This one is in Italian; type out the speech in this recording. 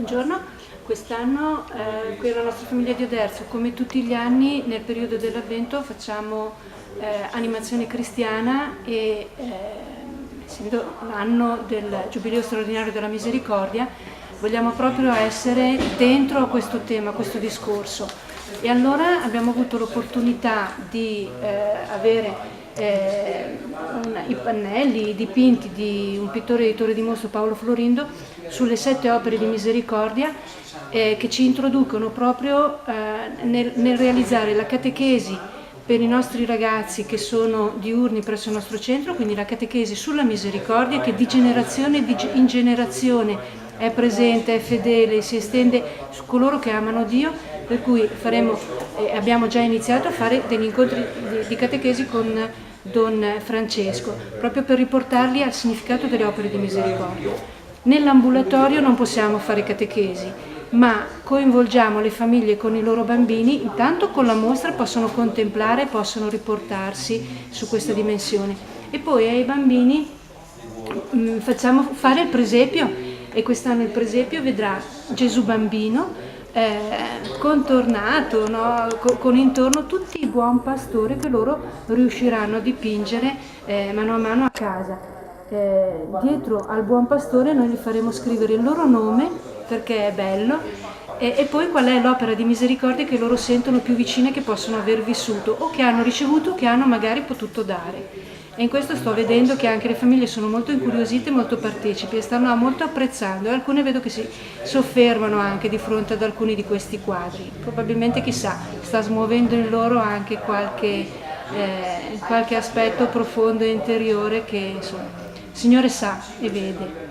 Buongiorno, quest'anno qui alla nostra famiglia di Oderzo, come tutti gli anni nel periodo dell'Avvento facciamo animazione cristiana e essendo l'anno del Giubileo straordinario della Misericordia vogliamo proprio essere dentro questo tema, questo discorso, e allora abbiamo avuto l'opportunità di avere i pannelli, i dipinti di un pittore editore di mostro, Paolo Florindo, sulle 7 opere di misericordia che ci introducono proprio nel realizzare la catechesi per i nostri ragazzi che sono diurni presso il nostro centro, quindi la catechesi sulla misericordia che di generazione in generazione è presente, è fedele, si estende su coloro che amano Dio, per cui abbiamo già iniziato a fare degli incontri di catechesi con Don Francesco, proprio per riportarli al significato delle opere di misericordia. Nell'ambulatorio non possiamo fare catechesi, ma coinvolgiamo le famiglie con i loro bambini, intanto con la mostra possono contemplare, possono riportarsi su questa dimensione, e poi ai bambini facciamo fare il presepio, e quest'anno il presepio vedrà Gesù bambino contornato, no? Con intorno tutti i buon pastore che loro riusciranno a dipingere mano a mano a casa. Dietro al buon pastore noi gli faremo scrivere il loro nome perché è bello, e poi qual è l'opera di misericordia che loro sentono più vicina, che possono aver vissuto o che hanno ricevuto o che hanno magari potuto dare. E in questo sto vedendo che anche le famiglie sono molto incuriosite, molto partecipi e stanno molto apprezzando, e alcune vedo che si soffermano anche di fronte ad alcuni di questi quadri. Probabilmente, chissà, sta smuovendo in loro anche qualche aspetto profondo e interiore che insomma il Signore sa e vede.